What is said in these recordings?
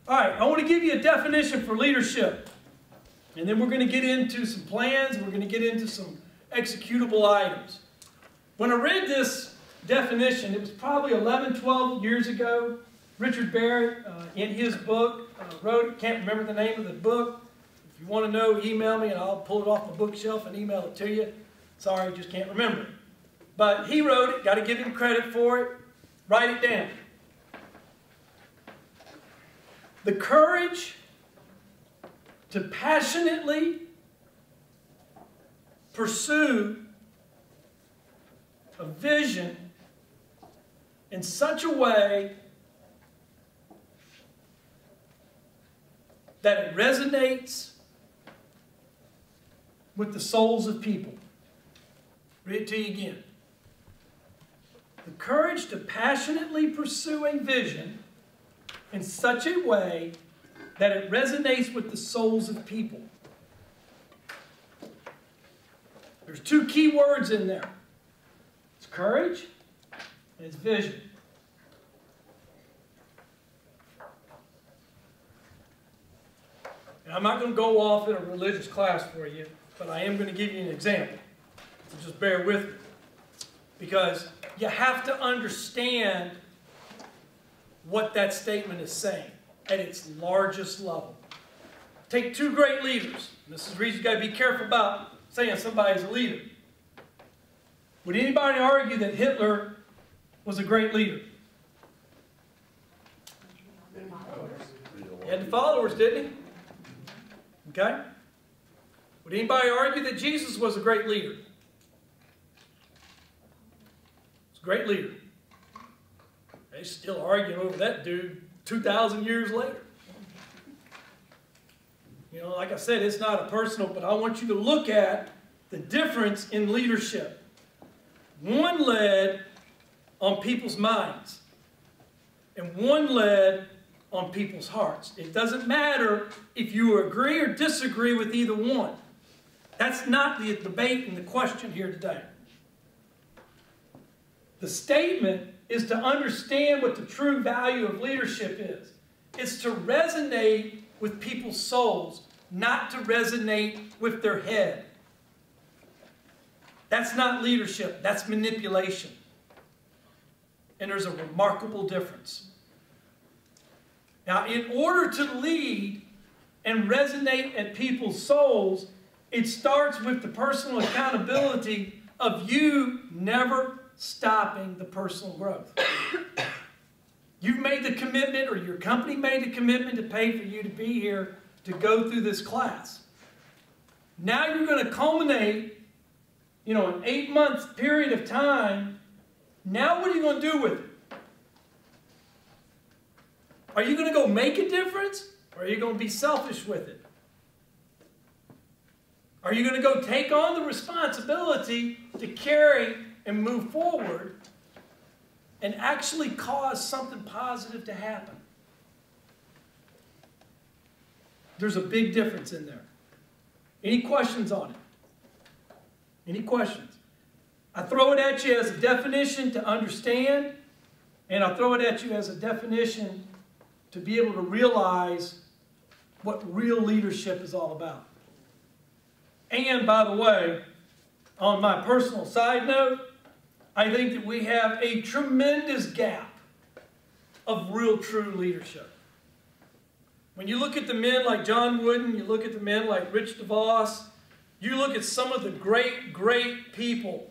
All right, I want to give you a definition for leadership. And then we're going to get into some plans. We're going to get into some executable items. When I read this definition, it was probably 11, 12 years ago. Richard Barrett, in his book, wrote it. Can't remember the name of the book. If you want to know, email me and I'll pull it off the bookshelf and email it to you. Sorry, just can't remember it. But he wrote it. Got to give him credit for it. Write it down. The courage to passionately pursue a vision in such a way that it resonates with the souls of people. Read it to you again. The courage to passionately pursue a vision in such a way that it resonates with the souls of people. There's two key words in there. It's courage and it's vision. And I'm not going to go off in a religious class for you, but I am going to give you an example. So just bear with me. Because you have to understand what that statement is saying at its largest level. Take two great leaders. This is the reason you've got to be careful about saying somebody's a leader. Would anybody argue that Hitler was a great leader? He had the followers, didn't he? Okay? Would anybody argue that Jesus was a great leader? He's a great leader. They're still arguing over that dude 2,000 years later. You know, like I said, it's not a personal, but I want you to look at the difference in leadership. One led on people's minds, and one led on people's hearts. It doesn't matter if you agree or disagree with either one. That's not the debate and the question here today. The statement is to understand what the true value of leadership is. It's to resonate with people's souls, not to resonate with their head. That's not leadership. That's manipulation. And there's a remarkable difference. Now, in order to lead and resonate at people's souls, it starts with the personal accountability of you never stopping the personal growth. You've made the commitment, or your company made the commitment to pay for you to be here to go through this class. Now you're going to culminate, an 8-month period of time. Now what are you going to do with it? Are you going to go make a difference, or are you going to be selfish with it? Are you going to go take on the responsibility to carry and move forward and actually cause something positive to happen? There's a big difference in there. Any questions on it? Any questions? I throw it at you as a definition to understand, and I throw it at you as a definition to be able to realize what real leadership is all about. And, by the way, on my personal side note, I think that we have a tremendous gap of real, true leadership. When you look at the men like John Wooden, you look at the men like Rich DeVos, you look at some of the great, great people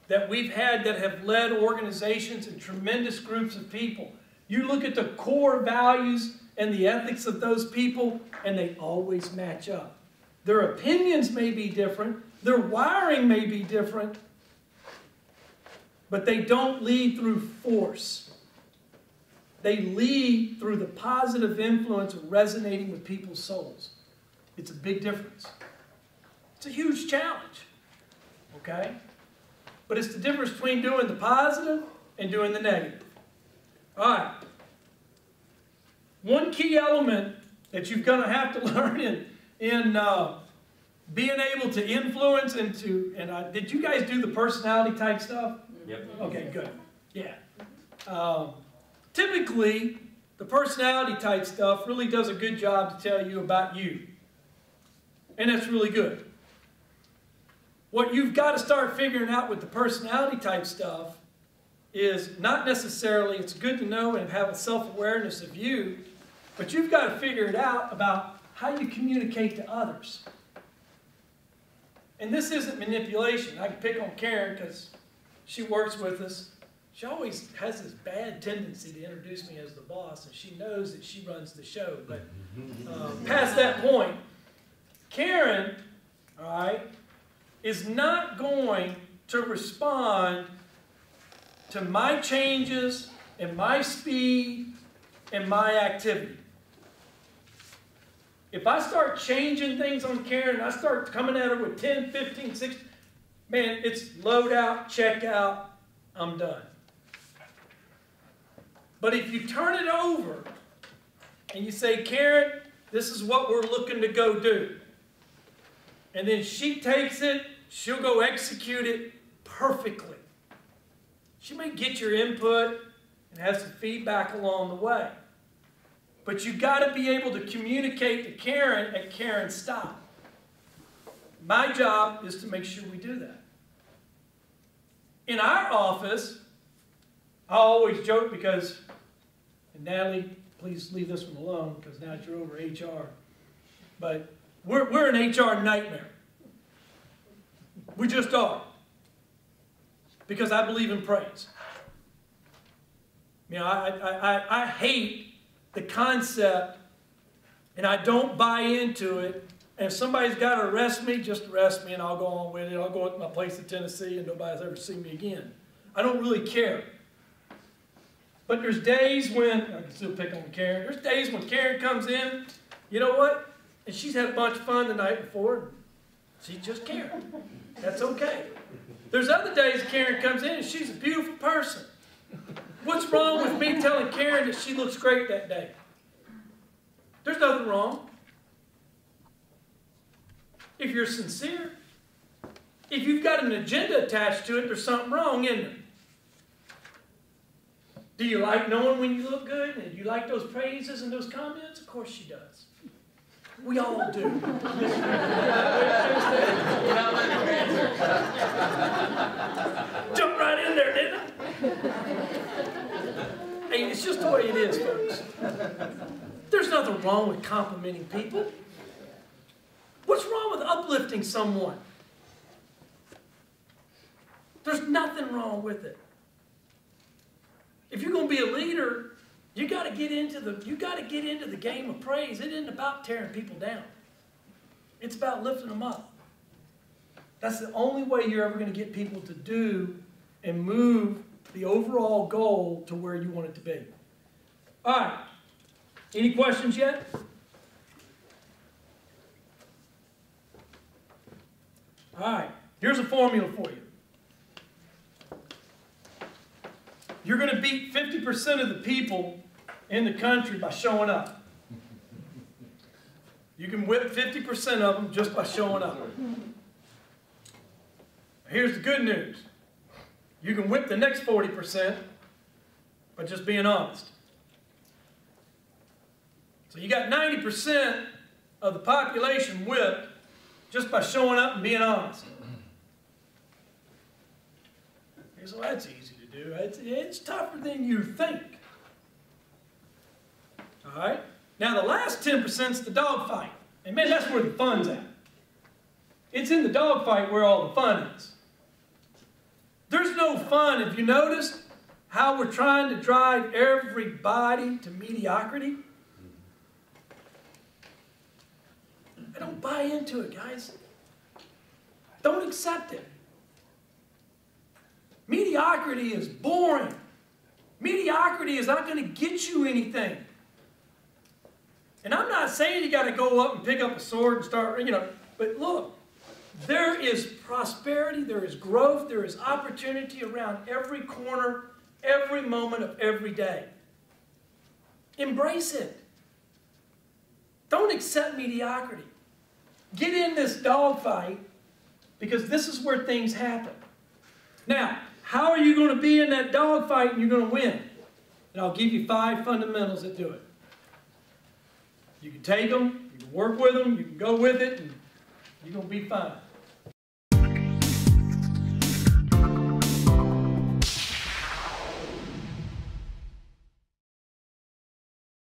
that we've had that have led organizations and tremendous groups of people. You look at the core values and the ethics of those people, and they always match up. Their opinions may be different, their wiring may be different, but they don't lead through force. They lead through the positive influence of resonating with people's souls. It's a big difference. It's a huge challenge, okay? But it's the difference between doing the positive and doing the negative. All right. One key element that you're going to have to learn in being able to influence and did you guys do the personality type stuff? Yep. Okay, good. Yeah. Typically, the personality type stuff really does a good job to tell you about you. And that's really good. What you've got to start figuring out with the personality type stuff is not necessarily, it's good to know and have a self-awareness of you, but you've got to figure it out about how you communicate to others. And this isn't manipulation. I can pick on Karen because she works with us. She always has this bad tendency to introduce me as the boss, and she knows that she runs the show. But past that point, Karen, all right, is not going to respond to my changes and my speed and my activity. If I start changing things on Karen, and I start coming at her with 10, 15, 16, man, it's load out, check out, I'm done. But if you turn it over and you say, Karen, this is what we're looking to go do, and then she takes it, she'll go execute it perfectly. She may get your input and have some feedback along the way. But you've got to be able to communicate to Karen at Karen's style. My job is to make sure we do that. In our office, I always joke because, and Natalie, please leave this one alone because now you're over HR. But we're an HR nightmare. We just are. Because I believe in praise. You know, I hate the concept, and I don't buy into it. And if somebody's got to arrest me, just arrest me and I'll go on with it. I'll go to my place in Tennessee and nobody's ever seen me again. I don't really care. But there's days when, I can still pick on Karen, there's days when Karen comes in, you know what? And she's had a bunch of fun the night before. She's just Karen. That's okay. There's other days Karen comes in and she's a beautiful person. What's wrong with me telling Karen that she looks great that day? There's nothing wrong. If you're sincere. If you've got an agenda attached to it, there's something wrong, isn't there? Do you like knowing when you look good? And do you like those praises and those comments? Of course she does. We all do. Jump right in there, didn't I? Hey, it's just the way it is, folks. There's nothing wrong with complimenting people. What's wrong with uplifting someone? There's nothing wrong with it. If you're going to be a leader, you got to get into the game of praise. It isn't about tearing people down. It's about lifting them up. That's the only way you're ever going to get people to do and move the overall goal to where you want it to be. All right. Any questions yet? All right. Here's a formula for you. You're going to beat 50% of the people in the country by showing up. You can whip 50% of them just by showing up. Here's the good news. You can whip the next 40% by just being honest. So you got 90% of the population whipped just by showing up and being honest. So that's easy to do. It's tougher than you think. All right? Now the last 10% is the dogfight. And man, that's where the fun's at. It's in the dogfight where all the fun is. There's no fun. If you noticed how we're trying to drive everybody to mediocrity? I don't buy into it, guys. Don't accept it. Mediocrity is boring. Mediocrity is not going to get you anything. And I'm not saying you got to go up and pick up a sword and start, but look, there is prosperity, there is growth, there is opportunity around every corner, every moment of every day. Embrace it. Don't accept mediocrity. Get in this dogfight because this is where things happen. Now, how are you going to be in that dogfight and you're going to win? And I'll give you 5 fundamentals that do it. You can take them, you can work with them, you can go with it, and you're going to be fine.